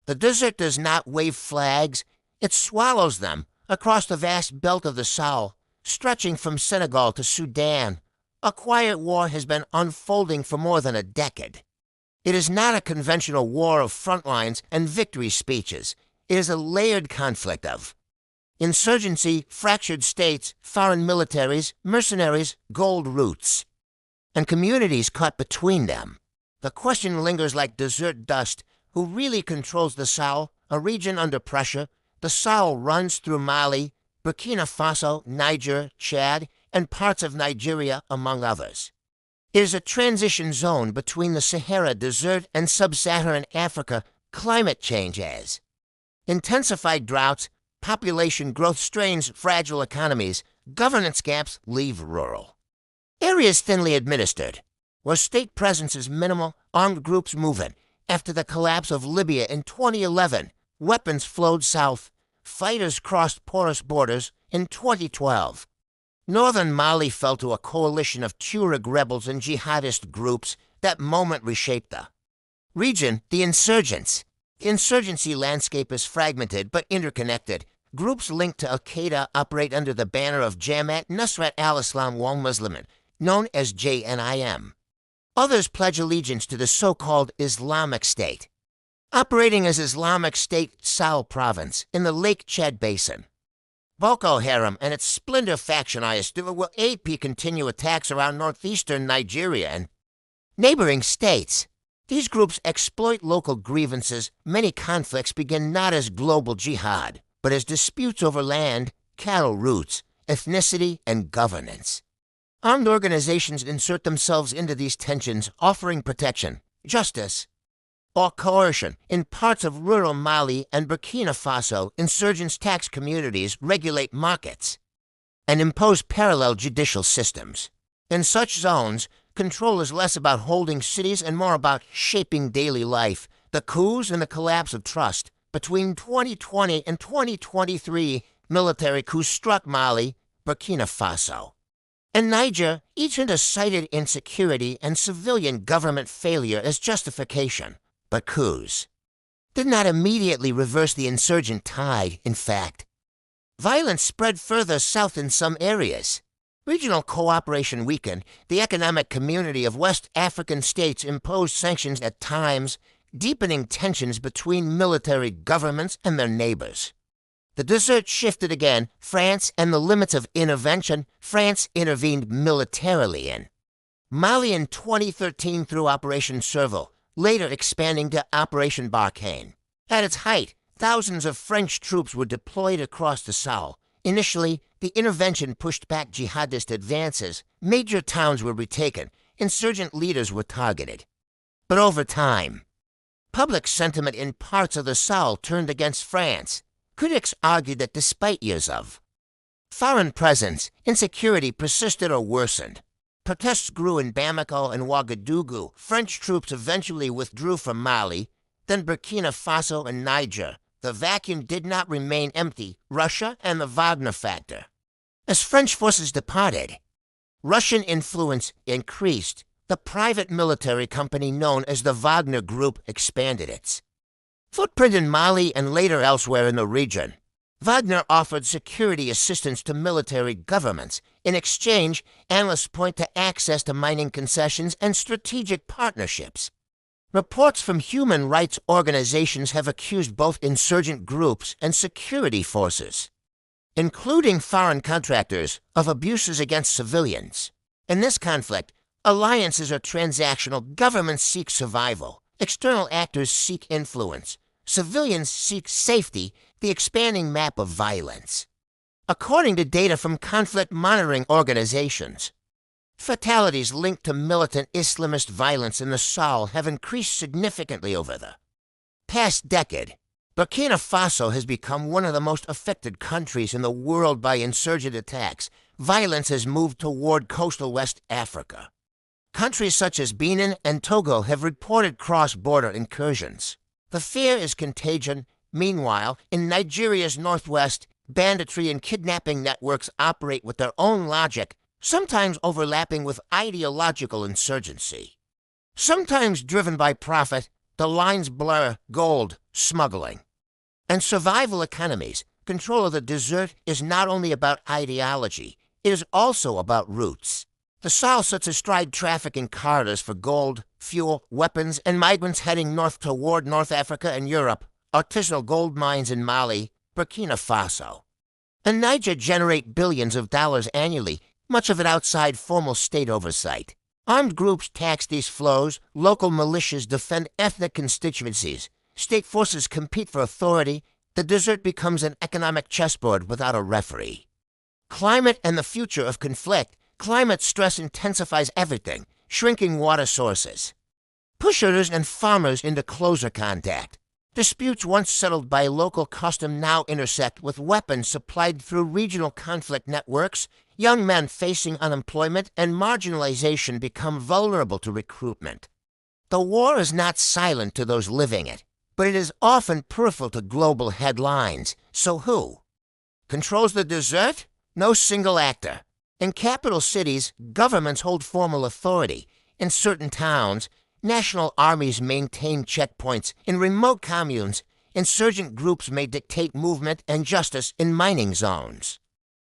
The desert does not wave flags, it swallows them across the vast belt of the Sahel, stretching from Senegal to Sudan. A quiet war has been unfolding for more than a decade. It is not a conventional war of front lines and victory speeches. It is a layered conflict of insurgency, fractured states, foreign militaries, mercenaries, gold roots, and communities caught between them. The question lingers like desert dust. Who really controls the Sahel, a region under pressure? The Sahel runs through Mali, Burkina Faso, Niger, Chad, and parts of Nigeria, among others. It is a transition zone between the Sahara Desert and sub-Saharan Africa. Climate change has intensified droughts, population growth strains fragile economies, governance gaps leave rural areas thinly administered, where state presence is minimal, armed groups moving. After the collapse of Libya in 2011, weapons flowed south. Fighters crossed porous borders in 2012. Northern Mali fell to a coalition of Tuareg rebels and jihadist groups. That moment reshaped the region. The insurgents. The insurgency landscape is fragmented but interconnected. Groups linked to Al-Qaeda operate under the banner of Jamaat Nusrat al-Islam wal Muslimin, known as JNIM. Others pledge allegiance to the so-called Islamic State, operating as Islamic State Sahel Province in the Lake Chad Basin. Boko Haram and its splinter faction ISDU will AP continue attacks around northeastern Nigeria and neighboring states. These groups exploit local grievances. Many conflicts begin not as global jihad, but as disputes over land, cattle routes, ethnicity, and governance. Armed organizations insert themselves into these tensions, offering protection, justice, or coercion. In parts of rural Mali and Burkina Faso, insurgents tax communities, regulate markets, and impose parallel judicial systems. In such zones, control is less about holding cities and more about shaping daily life. The coups and the collapse of trust. Between 2020 and 2023, military coups struck Mali, Burkina Faso, and Niger, each into cited insecurity and civilian government failure as justification. But coups did not immediately reverse the insurgent tide. In fact, violence spread further south in some areas. Regional cooperation weakened. The economic community of West African states imposed sanctions at times, deepening tensions between military governments and their neighbors. The desert shifted again. France and the limits of intervention. France intervened militarily in Mali in 2013 through Operation Serval, later expanding to Operation Barkhane. At its height, thousands of French troops were deployed across the Sahel. Initially, the intervention pushed back jihadist advances. Major towns were retaken. Insurgent leaders were targeted. But over time, public sentiment in parts of the Sahel turned against France. Critics argued that despite years of foreign presence, insecurity persisted or worsened. Protests grew in Bamako and Ouagadougou. French troops eventually withdrew from Mali, then Burkina Faso and Niger. The vacuum did not remain empty. Russia and the Wagner factor. As French forces departed, Russian influence increased. The private military company known as the Wagner Group expanded its footprint in Mali and later elsewhere in the region. Wagner offered security assistance to military governments. In exchange, analysts point to access to mining concessions and strategic partnerships. Reports from human rights organizations have accused both insurgent groups and security forces, including foreign contractors, of abuses against civilians. In this conflict, alliances are transactional. Governments seek survival. External actors seek influence. Civilians seek safety. The expanding map of violence. According to data from conflict monitoring organizations, fatalities linked to militant Islamist violence in the Sahel have increased significantly over the past decade. Burkina Faso has become one of the most affected countries in the world by insurgent attacks. Violence has moved toward coastal West Africa. Countries such as Benin and Togo have reported cross-border incursions. The fear is contagion. Meanwhile, in Nigeria's northwest, banditry and kidnapping networks operate with their own logic, sometimes overlapping with ideological insurgency. Sometimes driven by profit, the lines blur. Gold, smuggling. And survival economies, control of the desert is not only about ideology, it is also about roots. The Sahel sets astride trafficking corridors for gold, fuel, weapons, and migrants heading north toward North Africa and Europe, artisanal gold mines in Mali, Burkina Faso. And Niger generate billions of dollars annually, much of it outside formal state oversight. Armed groups tax these flows, local militias defend ethnic constituencies, state forces compete for authority, the desert becomes an economic chessboard without a referee. Climate and the future of conflict. Climate stress intensifies everything, shrinking water sources. Pushers and farmers into closer contact. Disputes once settled by local custom now intersect with weapons supplied through regional conflict networks. Young men facing unemployment and marginalization become vulnerable to recruitment. The war is not silent to those living it, but it is often peripheral to global headlines. So who controls the desert? No single actor. In capital cities, governments hold formal authority. In certain towns, national armies maintain checkpoints. In remote communes, insurgent groups may dictate movement and justice in mining zones.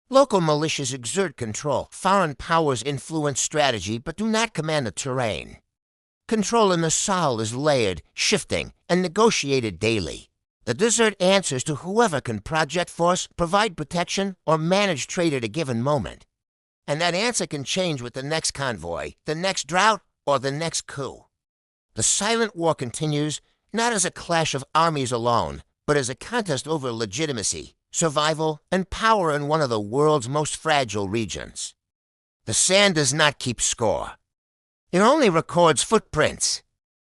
Local militias exert control. Foreign powers influence strategy but do not command the terrain. Control in the Sahel is layered, shifting, and negotiated daily. The desert answers to whoever can project force, provide protection, or manage trade at a given moment. And that answer can change with the next convoy, the next drought, or the next coup. The silent war continues, not as a clash of armies alone, but as a contest over legitimacy, survival, and power in one of the world's most fragile regions. The sand does not keep score. It only records footprints.